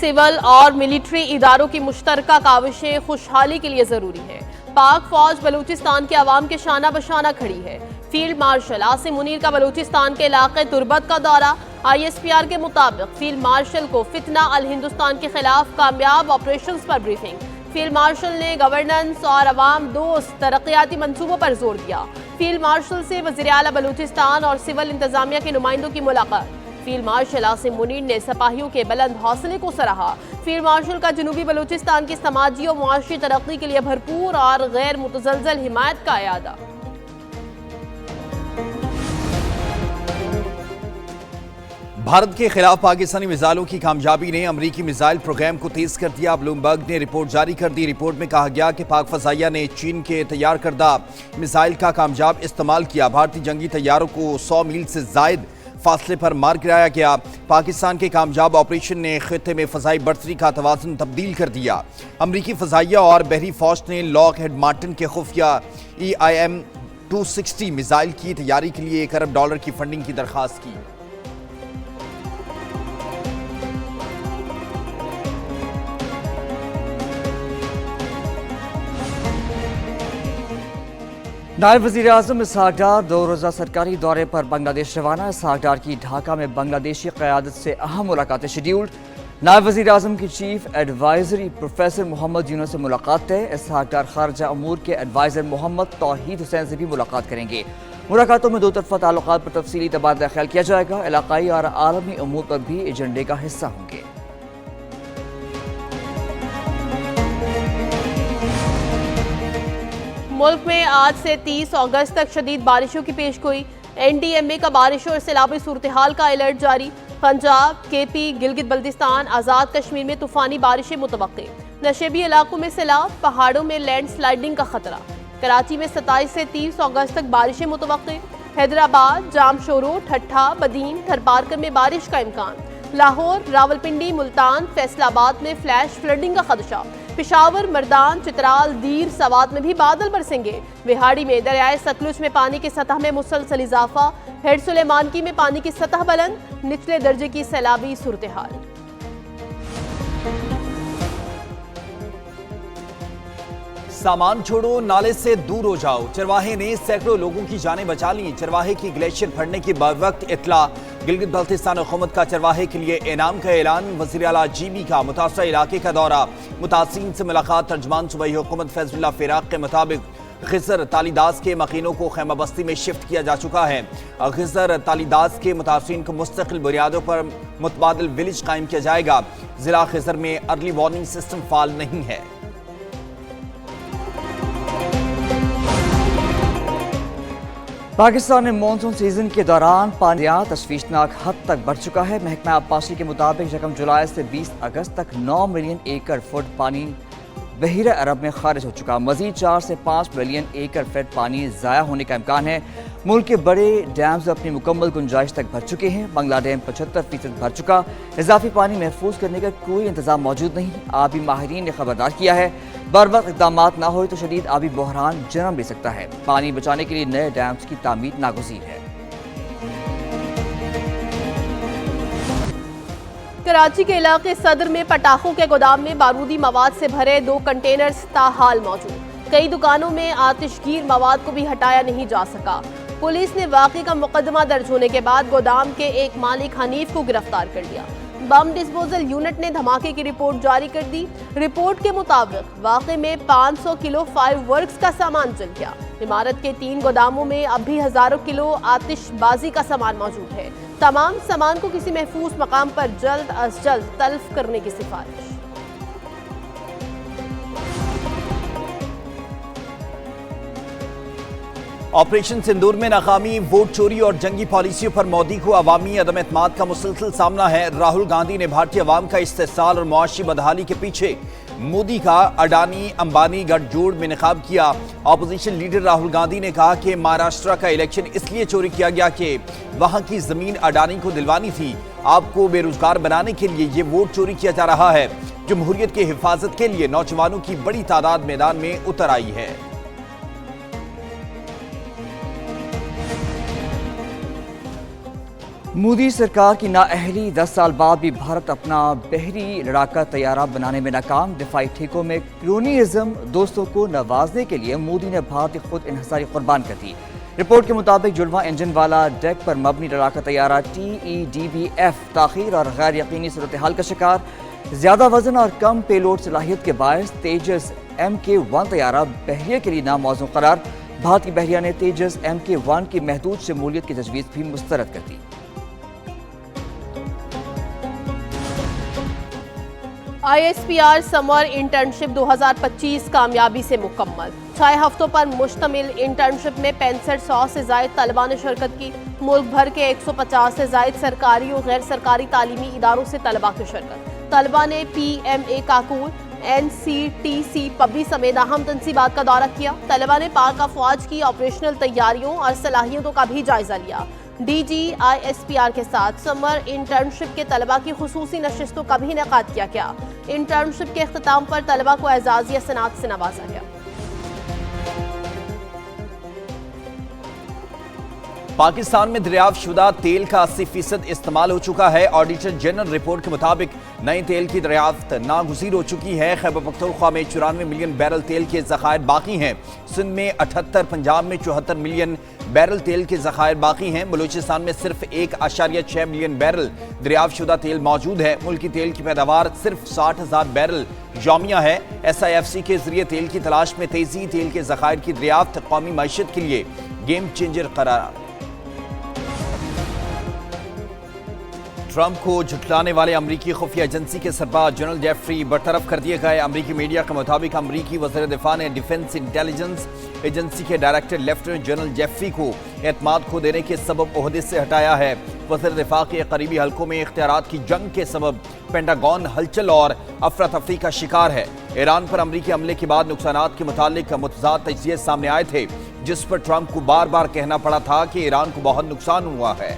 Civil और military इदारों की मुश्तरका काविशें खुशहाली के लिए जरूरी है। पाक फौज बलूचिस्तान के अवाम के शाना बशाना खड़ी है। फील्ड मार्शल आसिम मुनीर का बलूचिस्तान के इलाके तुर्बत का दौरा। ISPR के मुताबिक फील्ड मार्शल को फितना अल हिंदुस्तान के खिलाफ कामयाब ऑपरेशंस पर ब्रीफिंग। फील्ड मार्शल ने गवर्नेंस और अवाम दोस्त तरक्याती मंसूबों पर जोर दिया। फील्ड मार्शल से वज़ीर आला बलूचिस्तान और सिविल इंतजामिया के नुमाइंदों की मुलाकात। फील्ड मार्शल आसिम मुनीर ने सिपाहियों के बुलंद हौसले को सराहा। फील्ड मार्शल का जनूबी बलूचिस्तान की समाजी और मुआशी तरक्की के लिए भरपूर और गैर मुतज़लज़ल हिमायत का इयादा। भारत के खिलाफ पाकिस्तानी मिसाइलों की कामयाबी ने अमरीकी मिसाइल प्रोग्राम को तेज कर दिया। ब्लूमबर्ग ने रिपोर्ट जारी कर दी। रिपोर्ट में कहा गया कि पाक फजाइया ने चीन के तैयार करदा मिसाइल का कामयाब इस्तेमाल किया। भारतीय जंगी तैयारों को 100 मील से जायद फासले पर मार गिराया गया। पाकिस्तान के कामयाब ऑपरेशन ने खित्ते में फजाई बर्तरी का तवाज़ुन तब्दील कर दिया। अमरीकी फजाइया और बहरी फौज ने लॉकहीड मार्टिन के खुफिया EIM-260 मिसाइल की तैयारी के लिए $1 अरब की फंडिंग की दरख्वास्त की। नायब वज़ीर आज़म इसहाक डार 2 रोज़ा सरकारी दौरे पर बांग्लादेश रवाना। इसहाक डार की ढाका में बांग्लादेशी क़यादत से अहम मुलाकातें शेड्यूल्ड। नायब वज़ीर आज़म की chief advisory professor Muhammad Yunus से मुलाकात है। इसहाक डार खारजा अमूर के एडवाइज़र मोहम्मद तौहीद हुसैन से भी मुलाकात करेंगे। मुलाकातों में 2 तरफ़ा ताल्लुकात पर तफसीली तबादला ख्याल किया जाएगा। इलाकाई और आलमी अमूर पर भी एजेंडे का हिस्सा होंगे। मुल्क में आज से 30 अगस्त तक शदीद बारिशों की पेशगोई। NDMA का बारिशों और सैलाबी सूरत हाल का अलर्ट जारी। पंजाब, KP, गिलगित बल्तिस्तान, आज़ाद कश्मीर में तूफानी बारिशें मुतवक्के। नशेबी इलाकों में सैलाब, पहाड़ों में लैंड स्लाइडिंग का खतरा। कराची में 27 से 30 अगस्त तक बारिशें मुतवक्के। हैदराबाद, जामशोरो, ठट्ठा, बदीन, थरपारकर में बारिश का इम्कान। लाहौर, रावलपिंडी, मुल्तान, फैसलाबाद में फ्लैश फ्लडिंग का खदशा। पेशावर, मर्दान, चित्राल, दीर, सवात में भी बादल बरसेंगे। बिहाड़ी में दरियाए सतलुज में पानी की सतह में मुसलसल इजाफा। हेड सुलेमानकी में पानी की सतह बुलंद, निचले दर्जे की सैलाबी सूरत हाल। सामान छोड़ो, नाले से दूर हो जाओ। चरवाहे ने सैकड़ों लोगों की जानें बचा ली। चरवाहे की ग्लेशियर फटने की बवक्त इत्तला। गिलगित बल्तिस्तान हुकूमत का चरवाहे के लिए इनाम का ऐलान। वज़ीर आला GB का मुतासरा इलाके का दौरा। मुतासिरीन से मुलाकात। तर्जमान सूबाई हुकूमत फैजुल्लाह फिराक के मुताबिक खिज़र तालीदास के मकीनों को खैमा बस्ती में शिफ्ट किया जा चुका है। खिज़र तालीदास के मुतासिरीन को मुस्तकिल बुनियादों पर मुतबादिल विलेज कायम किया जाएगा। जिला खिज़र में अर्ली वार्निंग सिस्टम फाल नहीं है। पाकिस्तान में मानसून सीजन के दौरान पानी तशवीशनाक हद तक बढ़ चुका है। महकमा आबपाशी के मुताबिक 1 जुलाई से 20 अगस्त तक 9 मिलियन एकड़ फुट पानी बहिरा अरब में खारिज हो चुका। मजीद 4 से 5 मिलियन एकड़ फीट पानी ज़ाया होने का इम्कान है। मुल्क के बड़े डैम्स अपनी मुकम्मल गुंजाइश तक भर चुके हैं। बंगला डैम 75% भर चुका। इजाफी पानी महफूज करने का कोई इंतजाम मौजूद नहीं। आबी माहिरीन ने खबरदार किया है, बर वक्त इक़दाम ना हो तो शदीद आबी बहरान जन्म ले सकता है। पानी बचाने के लिए नए डैम्स की तामीर नागुज़ीर है। कराची के इलाके सदर में पटाखों के गोदाम में बारूदी मवाद से भरे 2 कंटेनर्स ताहाल मौजूद। कई दुकानों में आतिशगीर मवाद को भी हटाया नहीं जा सका। पुलिस ने वाक़े का मुकदमा दर्ज होने के बाद गोदाम के एक मालिक हनीफ को गिरफ्तार कर लिया। बम डिस्पोजल यूनिट ने धमाके की रिपोर्ट जारी कर दी। रिपोर्ट के मुताबिक वाक़े में 500 किलो फायर वर्क्स का सामान जल गया। इमारत के 3 गोदामों में अब भी हजारों किलो आतिशबाजी का सामान मौजूद है। तमाम सामान को किसी महफूज मकाम पर जल्द अज जल्द तल्फ करने की सिफारिश। ऑपरेशन सिंदूर में नाकामी, वोट चोरी और जंगी पॉलिसियों पर मोदी को अवामी अदम एतमाद का मुसलसल सामना है। राहुल गांधी ने भारतीय अवाम का इस्तेहसाल और मुआशी बदहाली के पीछे मोदी का अडानी अंबानी गठजोड़ में निकाब किया। अपोजिशन लीडर राहुल गांधी ने कहा कि महाराष्ट्र का इलेक्शन इसलिए चोरी किया गया कि वहां की जमीन अडानी को दिलवानी थी। आपको बेरोजगार बनाने के लिए ये वोट चोरी किया जा रहा है। जमहूरियत की हिफाजत के लिए नौजवानों की बड़ी तादाद मैदान में उतर आई है। مودی سرکار کی نااہلی 10 سال بعد بھی بھارت اپنا بحری لڑاکا طیارہ بنانے میں ناکام دفاعی ٹھیکوں میں کرونیزم دوستوں کو نوازنے کے لیے مودی نے بھارتی خود انحصاری قربان کر دی رپورٹ کے مطابق جڑواں انجن والا ڈیک پر مبنی لڑاکا طیارہ TEDBF تاخیر اور غیر یقینی صورتحال کا شکار زیادہ وزن اور کم پے لوڈ صلاحیت کے باعث تیجس MK1 طیارہ بحریہ کے لیے ناموزوں قرار بھارتی بحریہ نے تیجس MK1 کی محدود شمولیت کی تجویز بھی مسترد کر دی ISPR سمر انٹرنشپ 2025 کامیابی سے مکمل 6 ہفتوں پر مشتمل انٹرنشپ میں 6500 سے زائد طلباء نے شرکت کی ملک بھر کے 150 سے زائد سرکاری اور غیر سرکاری تعلیمی اداروں سے طلباء کی شرکت طلباء نے PMA کاکول NCTC پبلی سمیت اہم تنصیبات کا دورہ کیا طلباء نے پاک افواج کی آپریشنل تیاریوں اور صلاحیتوں کا بھی جائزہ لیا DGISPR کے ساتھ سمر انٹرنشپ کے طلباء کی خصوصی نشستوں کا بھی انعقاد کیا گیا انٹرنشپ کے اختتام پر طلباء کو اعزازیہ سنعت سے نوازا گیا پاکستان میں دریافت شدہ تیل کا 80% استعمال ہو چکا ہے آڈیٹر جنرل رپورٹ کے مطابق نئے تیل کی دریافت ناگزیر ہو چکی ہے خیبر پختونخوا میں 94 ملین بیرل تیل کے ذخائر باقی ہیں سندھ میں 78 پنجاب میں 74 ملین بیرل تیل کے ذخائر باقی ہیں بلوچستان میں صرف 1.6 ملین بیرل دریافت شدہ تیل موجود ہے ملکی تیل کی پیداوار صرف 60,000 بیرل یومیہ ہے SIFC کے ذریعے تیل کی تلاش میں تیزی تیل کے ذخائر کی دریافت قومی معیشت کے لیے گیم چینجر قرار ٹرمپ کو جھٹلانے والے امریکی خفیہ ایجنسی کے سربراہ جنرل جیفری برطرف کر دیے گئے امریکی میڈیا کے مطابق امریکی وزیر دفاع نے ڈیفنس انٹیلیجنس ایجنسی کے ڈائریکٹر لیفٹیننٹ جنرل جیفری کو اعتماد کھو دینے کے سبب عہدے سے ہٹایا ہے وزیر دفاع کے قریبی حلقوں میں اختیارات کی جنگ کے سبب پینٹاگون ہلچل اور افراتفری کا شکار ہے ایران پر امریکی حملے کے بعد نقصانات کے متعلق متضاد تجزیے سامنے آئے تھے جس پر ٹرمپ کو بار بار کہنا پڑا تھا کہ ایران کو بہت نقصان ہوا ہے